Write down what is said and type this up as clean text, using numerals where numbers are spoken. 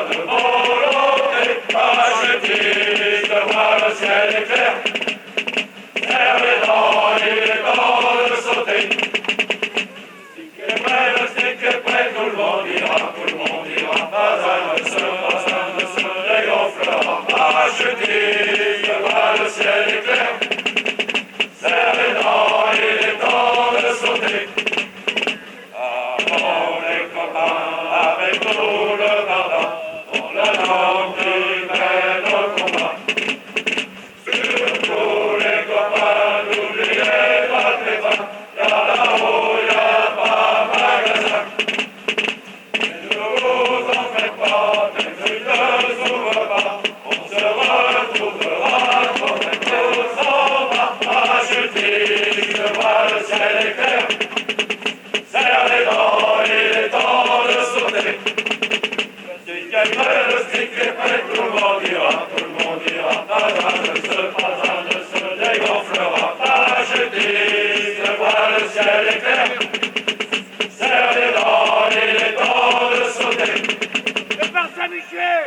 bonne volonté, acheter de voir le ciel éclair. Serre les dents, il est temps de sauter. Stick est prêt, tout le monde ira, pas un ne se dégonflera. Acheter de voir le ciel éclair. Serre les dents, il est temps de sauter. Avant les copains, avec nous le pardon, on l'attend qui mène au combat. Surtout les copains, n'oubliez pas les pains, y'a là-haut, y'a pas magasin. Ne vous en faites pas, même s'il ne s'ouvre pas, on se retrouvera quand même nous en bas. Achetez, je vois le ciel éclair. Serre les dents, il est temps de sauter. Le stick est prêt, tout le monde ira, pas un ne se dégonflera. Achetez, je vois le ciel éclair. Serre les dents, il est temps de sauter. Le Bar Saint-Michel!